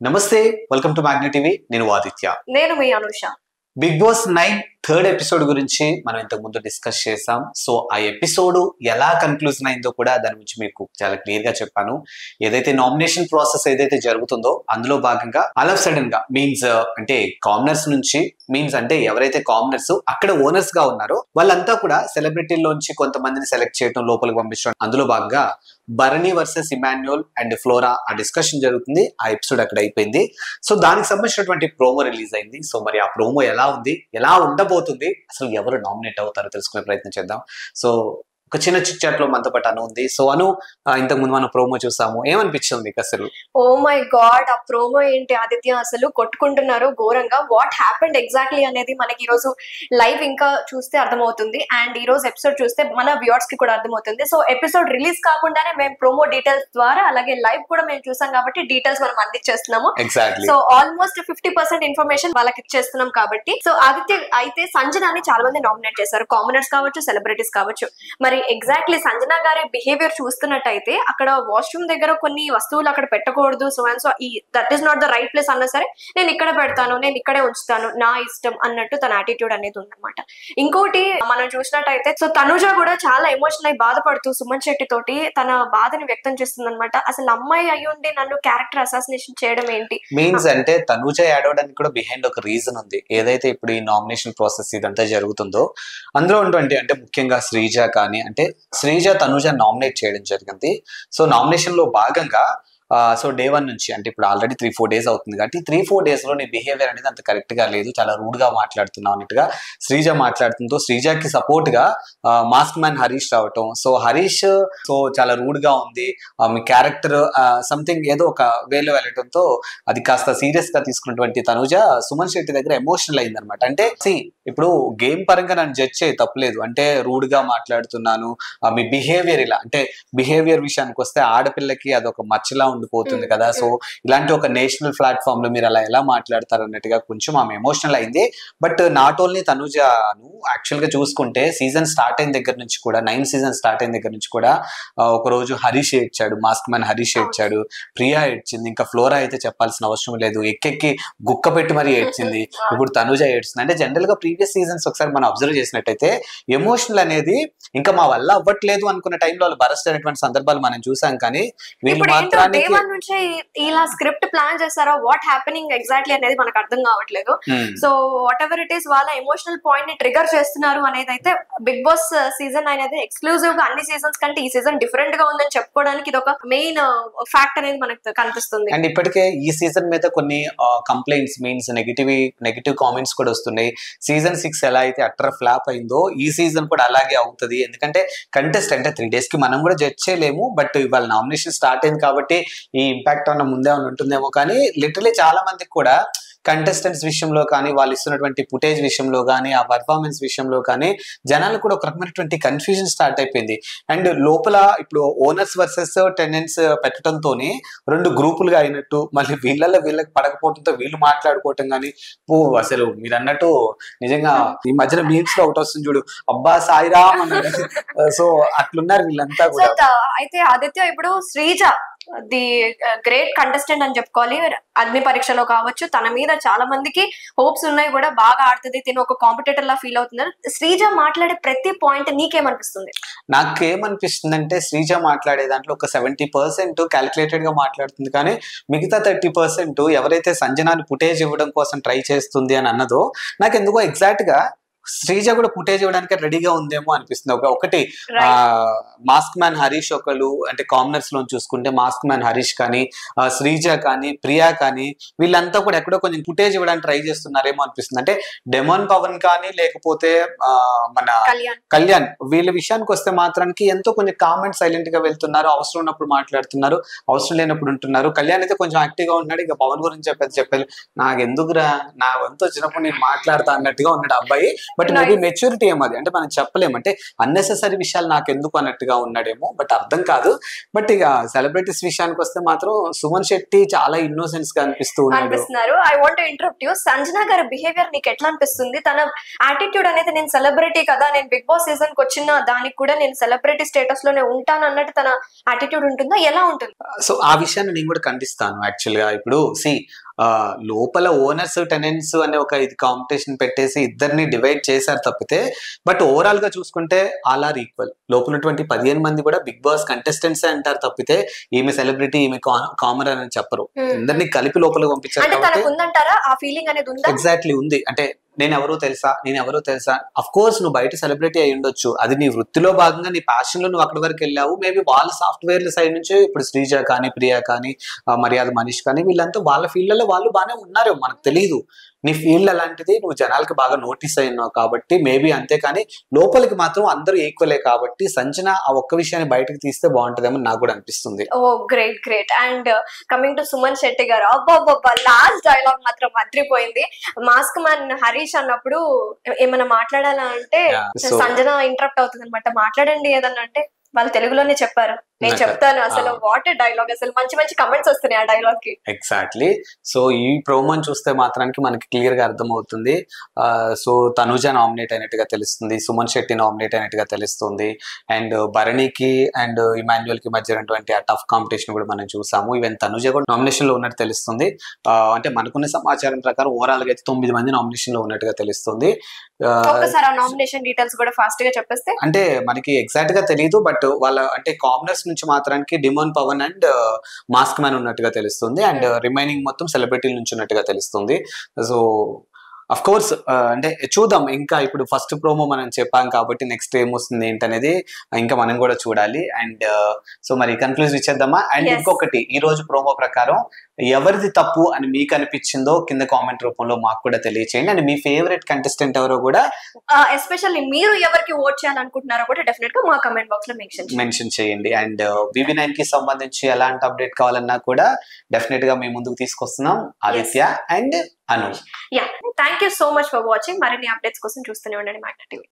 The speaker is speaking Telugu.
నమస్తే, వెల్కమ్ టు మ్యాగ్నెట్ టీవీ. నేను ఆదిత్య. నేను మీ Anusha. Bigg Boss 9 third episode గురించి మనం ఇంతకు ముందు డిస్కస్ చేసాం. సో ఆ ఎపిసోడ్ ఎలా కన్క్లూజన్ అయిందో కూడా దాని గురించి మీకు చాలా క్లియర్ గా చెప్పాను. ఏదైతే నామినేషన్ ప్రాసెస్ ఏదైతే జరుగుతుందో అందులో భాగంగా ఆల్ ఆఫ్ సడన్ గా మీన్స్ అంటే కామనర్స్ నుంచి మీన్స్ అంటే ఎవరైతే కామనర్స్ అక్కడ ఓనర్స్ గా ఉన్నారో వాళ్ళంతా కూడా సెలబ్రిటీల్లోంచి కొంతమందిని సెలెక్ట్ చేయడం, లోపలికి పంపించడం, అందులో భాగంగా Bharani versus Emmanuel and flora ఆ డిస్కషన్ జరుగుతుంది. ఆ ఎపిసోడ్ అక్కడ అయిపోయింది. సో దానికి సంబంధించినటువంటి ప్రోమో రిలీజ్ అయింది. సో మరి ఆ ప్రోమో ఎలా ఉంది, ఎలా ఉండబోతుంది, అసలు ఎవరు నామినేట్ అవుతారో తెలుసుకునే ప్రయత్నం చేద్దాం. సో ఒక చిన్న చిట్ చాట్ లో మనతో పాటు అను ఉంది. సో అను, ఇంతకు ముందు మనం ప్రోమో చూసాము, ఏమనిపించింది మీకు అసలు? ఓ మై గాడ్, ఆ ప్రోమో ఏంటి ఆదిత్య, అసలు కొట్టుకుంటున్నారు ఘోరంగా. వాట్ హ్యాపెండ్ ఎగ్జాక్ట్లీ అనేది మనకి ఈ రోజు లైవ్ ఇంకా చూస్తే అర్థమవుతుంది, అండ్ ఈ రోజు ఎపిసోడ్ చూస్తే మన వ్యూవర్స్ కి కూడా అర్థమవుతుంది. సో ఎపిసోడ్ రిలీజ్ కాకుండానే మేము ప్రోమో డీటెయిల్స్ ద్వారా అలాగే లైవ్ కూడా మేము చూసాం కాబట్టి డీటెయిల్స్ మనం అందించేస్తున్నాము. సో ఆల్మోస్ట్ 50% ఇన్ఫర్మేషన్ వాళ్ళకి ఇచ్చేస్తున్నాం కాబట్టి. సో ఆదిత్య అయితే సంజనాని చాలా మంది నామినేట్ చేశారు, కామనర్స్ కావచ్చు, సెలబ్రిటీస్ కావచ్చు. మరి ఎగ్జాక్ట్లీ సంజన గారి బిహేవియర్ చూస్తున్నట్టయితే అక్కడ వాష్రూమ్ దగ్గర కొన్ని వస్తువులు అక్కడ పెట్టకూడదు, so and so that is not the right place అన్నా సరే నేను ఇక్కడ పెడతాను, నేను ఇక్కడే ఉంచుతాను, నా ఇష్టం అన్నట్టు తన యాటిట్యూడ్ అనేది ఉందన్నమాట. ఇంకోటి మనం చూసినట్టయితే సో తనుజ కూడా చాలా ఎమోషనల్ అయి బాధపడుతూ సుమన్ శెట్టి తోటి తన బాధని వ్యక్తం చేస్తుంది అనమాట. అసలు అమ్మాయి అయ్యుండి నన్ను క్యారెక్టర్ అసాసినేషన్ చేయడం ఏంటి మీన్స్ అంటే తనుజ ఏడవడానికి కూడా బిహైండ్ ఒక రీజన్ ఉంది. ఏదైతే ఇప్పుడు ఈ నామినేషన్ ప్రాసెస్ ఇదంతా జరుగుతుందో అందులో ఉన్నటువంటి అంటే ముఖ్యంగా శ్రీజ కానీ అంటే శ్రీజ తనుజ నామినేట్ చేయడం జరిగింది. సో నామినేషన్ లో భాగంగా సో డే 1 నుంచి అంటే ఇప్పుడు ఆల్రెడీ 3-4 డేస్ అవుతుంది కాబట్టి 3-4 డేస్ లో నీ బిహేవియర్ అనేది అంత కరెక్ట్ గా లేదు, చాలా రూడ్ గా మాట్లాడుతున్నావు అన్నట్టుగా శ్రీజ మాట్లాడుతుందో శ్రీజకి సపోర్ట్ గా మాస్క్ మ్యాన్ హరీష్ రావటం. సో హరీష్ సో చాలా రూడ్ గా ఉంది, మీ క్యారెక్టర్ సంథింగ్ ఏదో ఒక వేలో వెళ్ళటంతో అది కాస్త సీరియస్ గా తీసుకున్నటువంటి తనుజ సుమన్ శెట్టి దగ్గర ఎమోషనల్ అయింది అనమాట. అంటే ఇప్పుడు గేమ్ పరంగా నన్ను జడ్జ్ చేయ తప్పలేదు, అంటే రూడ్ గా మాట్లాడుతున్నాను, మీ బిహేవియర్ ఇలా అంటే బిహేవియర్ విషయానికి వస్తే ఆడపిల్లకి అదొక మచ్చలా ఉండిపోతుంది కదా. సో ఇలాంటి ఒక నేషనల్ ప్లాట్ఫామ్ లో మీరు అలా ఎలా మాట్లాడతారు అన్నట్టుగా కొంచెం ఆమె ఎమోషనల్ అయింది. బట్ నాట్ ఓన్లీ తనుజను యాక్చువల్ గా చూసుకుంటే సీజన్ స్టార్ట్ అయిన దగ్గర నుంచి కూడా 9 సీజన్ స్టార్ట్ అయిన దగ్గర నుంచి కూడా ఒక రోజు హరీష్ ఏడ్చాడు, మాస్క్ మ్యాన్ హరీష్ ఏడ్చాడు, ప్రియా ఏడ్చింది, ఇంకా ఫ్లోరా అయితే చెప్పాల్సిన అవసరం లేదు, ఎక్కెక్కి గుక్క పెట్టి మరీ ఏడ్చింది, ఇప్పుడు తనుజ ఏడ్చింది. అంటే జనరల్ గా ప్రీవియస్ సీజన్స్ ఒకసారి మనం అబ్జర్వ్ చేసినట్టయితే ఎమోషనల్ అనేది ఇంకా మా వల్ల అవ్వట్లేదు అనుకున్న టైంలో వాళ్ళు బరస్ట్ అయినటువంటి సందర్భాలు మనం చూసాం. కానీ వీళ్ళు మాత్రానికి నుంచి ఇలా స్క్రిప్ట్ ప్లాన్ చేస్తారా, వాట్ హ్యాపెనింగ్ ఎగ్జాక్ట్లీ అనేది మనకు అర్థం కావట్లేదు. So what ever it is వాళ్ళ ఎమోషనల్ పాయింట్ ని ట్రిగర్ చేస్తున్నారు అనేది అయితే బిగ్ బాస్ సీజన్ అనేది ఎక్స్క్లూజివ్ గా అన్ని సీజన్స్ కంటే ఈ సీజన్ డిఫరెంట్ గా ఉందని చెప్పుకోవడానికి ఇది ఒక మెయిన్ ఫ్యాక్ట్ అనేది మనకు కనిపిస్తుంది. అండ్ ఇప్పటికే ఈ సీజన్ మీద కొన్ని కంప్లైంట్స్ మీన్స్ నెగిటివ్ కామెంట్స్ కూడా వస్తున్నాయి. సీజన్ 6 ఎలా అయితే అట్టర్ ఫ్లాప్ అయిందో ఈ సీజన్ కూడా అలాగే అవుతుంది. ఎందుకంటే కంటెస్ట్ అంటే 3 days కి మనం కూడా జడ్జ్ చేయలేము, బట్ ఇవాళ నామినేషన్ స్టార్ట్ అయింది కాబట్టి ఈ ఇంపాక్ట్ అన్న ముందే ఉంటుందేమో. కానీ లిటరలీ చాలా మందికి కూడా కంటెస్టెంట్స్ విషయంలో కానీ వాళ్ళు ఇస్తున్నటువంటి ఫుటేజ్ విషయంలో కానీ ఆ పర్ఫార్మెన్స్ విషయంలో కానీ జనాలకు కూడా ఒక రకమైనటువంటి కన్ఫ్యూజన్ స్టార్ట్ అయిపోయింది. అండ్ లోపల ఇప్పుడు ఓనర్స్ వర్సెస్ టెనెంట్స్ పెట్టడంతో 2 గ్రూపులుగా అయినట్టు, మళ్ళీ వీళ్ళకి పడకపోవడంతో వీళ్ళు మాట్లాడుకోవటం కానీ అసలు మీరు అన్నట్టు నిజంగా ఈ మధ్యన మీమ్స్ లో ఒకటి వస్తుంది చూడు, అబ్బా సాయిరామ్ అన్నట్టు. సో అట్లున్నారు వీళ్ళంతా కూడా. అయితే ఆదిత్య ఇప్పుడు శ్రీజ ది గ్రేట్ కంటెస్టెంట్ అని చెప్పుకోవాలి. అగ్ని పరీక్షలో కావచ్చు తన మీద చాలా మందికి హోప్స్ ఉన్నాయి కూడా, బాగా ఆడుతుంది, తిను ఒక కాంపిటేటర్ లా ఫీల్ అవుతున్నారు. శ్రీజ మాట్లాడే ప్రతి పాయింట్ నీకేమనిపిస్తుంది? నాకేమనిపిస్తుంది అంటే శ్రీజ మాట్లాడే దాంట్లో ఒక 70% క్యాలిక్యులేటెడ్ గా మాట్లాడుతుంది, కానీ మిగతా 30% ఎవరైతే సంజనాని ఫుటేజ్ ఇవ్వడం కోసం ట్రై చేస్తుంది అని అన్నదో నాకు ఎందుకో ఎగ్జాక్ట్ గా శ్రీజ కూడా ఫుటేజ్ ఇవ్వడానికి రెడీగా ఉందేమో అనిపిస్తుంది. ఒకటి మాస్క్ మ్యాన్ హరీష్ ఒకళ్ళు అంటే కామనర్స్ లో చూసుకుంటే మాస్క్ మ్యాన్ హరీష్ కానీ శ్రీజ కానీ ప్రియా కానీ వీళ్ళంతా కూడా ఎక్కడో కొంచెం ఫుటేజ్ ఇవ్వడానికి ట్రై చేస్తున్నారేమో అనిపిస్తుంది. అంటే డెమోన్ పవన్ కానీ లేకపోతే మన కళ్యాణ్ వీళ్ళ విషయానికి వస్తే మాత్రానికి ఎంతో కొంచెం కామెంట్ సైలెంట్ గా వెళ్తున్నారు, అవసరం ఉన్నప్పుడు మాట్లాడుతున్నారు, అవసరం లేనప్పుడు ఉంటున్నారు. కళ్యాణ్ అయితే కొంచెం యాక్టివ్ గా ఉన్నాడు, ఇక పవన్ గురించి చెప్పేది నాకు ఎందుకురా, నా వంతు వచ్చినప్పుడు నేను మాట్లాడతా అన్నట్టుగా ఉన్నాడు అబ్బాయి. బట్ మేబీ మెచ్యూరిటీ ఏమో అది, అంటే మనం చెప్పలేము, అంటే అన్నెసెసరీ విషయాలు నాకు ఎందుకు అన్నట్టుగా ఉన్నాడేమో, బట్ అర్థం కాదు. బట్ ఇక సెలబ్రిటీస్ విషయానికి వస్తే మాత్రం సుమన్ శెట్టి చాలా ఇన్నోసెన్స్ గా అనిపిస్తున్నారు. I want to interrupt you. Sanjana గారి బిహేవియర్ నీకు ఎట్లా అనిపిస్తుంది? తన యాటిట్యూడ్ అనేది నేను సెలబ్రిటీ కదా, నేను బిగ్ బాస్ సీజన్ కి వచ్చిన దానికి కూడా నేను సెలబ్రిటీ స్టేటస్ లోనే ఉంటాను అన్నట్టు తన యాటిట్యూడ్ ఉంటుందా, ఎలా ఉంటుంది? సో ఆ విషయాన్ని నేను కూడా ఖండిస్తాను యాక్చువల్ గా. ఇప్పుడు లోపల ఓనర్స్ టెనెంట్స్ అనే ఒక ఇది కాంపిటీషన్ పెట్టేసి ఇద్దరిని డివైడ్ చేశారు తప్పితే, బట్ ఓవరాల్ గా చూసుకుంటే ఆల్ ఆర్ ఈక్వల్. లోపల ఉన్నటువంటి 15 మంది కూడా బిగ్ బాస్ కంటెస్టెంట్స్ అంటారు తప్పితే ఈమె సెలబ్రిటీ ఈమె కామనర్ అని చెప్పరు. అందరినీ కలిపి లోపలికి పంపించారు. ఎగ్జాక్ట్లీ ఉంది. అంటే నేను ఎవరో తెలుసా అఫ్ కోర్స్ నువ్వు బయట సెలబ్రిటీ అయి ఉండొచ్చు, అది నీ వృత్తిలో భాగంగా నీ ప్యాషన్ లో నువ్వు అక్కడి వరకు వెళ్ళావు. మేబీ వాళ్ళ సాఫ్ట్వేర్ సైడ్ నుంచి ఇప్పుడు శ్రీజ కానీ, ప్రియా కానీ, మర్యాద మనీష్ కానీ, వీళ్ళంతా వాళ్ళ ఫీల్డ్లలో వాళ్ళు బాగానే ఉన్నారు, మనకు తెలియదు. నీ ఫీల్డ్ అలాంటిది, నువ్వు జనాలకి బాగా నోటీస్ అయినావు కాబట్టి మేబీ అంతే. కానీ లోపలికి మాత్రం అందరూ ఈక్వలే కాబట్టి సంజన ఆ ఒక్క విషయాన్ని బయటకు తీస్తే బాగుంటదేమో నాకు కూడా అనిపిస్తుంది. Oh great. And coming to Suman Shetty గారు, అబ్బా లాస్ట్ డైలాగ్ మాత్రం అద్రిపోయింది. మాస్క్ మ్యాన్ హరీష్ అన్నప్పుడు ఏమైనా మాట్లాడాలంటే సంజన ఇంటరప్ట్ అవుతుంది అనమాట. మాట్లాడండి ఏదన్నా అంటే వాళ్ళు తెలుగులోనే చెప్పారు, నేను చెప్తాను. అసలు వాట్ డైలాగ్, అసలు మంచి మంచి కమెంట్స్ వస్తున్నాయి ఆ డైలాగ్ కి. ఎగ్జాక్ట్లీ. సో ఈ ప్రోమోని చూస్తే మాత్రానికి మనకి క్లియర్ గా అర్థమవుతుంది. సో తనుజ నామినేట్ అయినట్టుగా తెలుస్తుంది, సుమన్ శెట్టి నామినేట్ అయినట్టుగా తెలుస్తుంది, అండ్ భరణికి అండ్ ఇమాన్యుయల్ కి మధ్య ఉన్నటువంటి ఆ టఫ్ కాంపిటీషన్ కూడా మనం చూసాము. ఈవెన్ తనుజ కూడా నామినేషన్ లో ఉన్నట్టు తెలుస్తుంది. అంటే మనకున్న సమాచారం ప్రకారం ఓవరాల్ గా అయితే 9 మంది నామినేషన్ లో ఉన్నట్టుగా తెలుస్తుంది. నామినేషన్ డీటెయిల్స్ కూడా ఫాస్ట్ గా చెప్పేస్తే, అంటే మనకి ఎగ్జాక్ట్ గా తెలియదు, బట్ వాళ్ళ అంటే కామనర్స్ నుంచి మాత్రానికి demon Pawan and mask man ఉన్నట్టుగా తెలుస్తుంది, అండ్ రిమైనింగ్ మొత్తం సెలబ్రిటీల నుంచి ఉన్నట్టుగా తెలుస్తుంది. సో అఫ్ కోర్స్ అంటే చూద్దాం. ఇంకా ఇప్పుడు ఫస్ట్ ప్రోమో మనం చెప్పాం కాబట్టి నెక్స్ట్ ఏమొస్తుంది ఏంటనేది ఇంకా మనం కూడా చూడాలి. అండ్ సో మరి కన్క్లూజన్ ఇచ్చేద్దామా? అండ్ ఇంకొకటి, ఈ రోజు ప్రోమో ప్రకారం ఎవరిది తప్పు అని మీకు అనిపించిందో కింద కామెంట్ రూపంలో మాకు కూడా తెలియచేయండి. అండ్ మీ ఫేవరెట్ కంటెస్టెంట్ ఎవరో కూడా, ఎస్పెషల్లీ మీరు ఎవరికి ఓట్ చేయాలనుకుంటున్నారో కూడా డెఫినెట్ గా మా కమెంట్ బాక్స్ లో మెన్షన్ చేయండి. అండ్ VB9 కి సంబంధించి ఎలాంటి అప్డేట్ కావాలన్నా కూడా డెఫినెట్ గా మేము ముందుకు తీసుకొస్తున్నాం. Aditya and Anu. Thank you so much for watching. మరిన్ని అప్డేట్స్ కోసం చూస్తూనే ఉండండి మ్యాగ్నా టీవీ.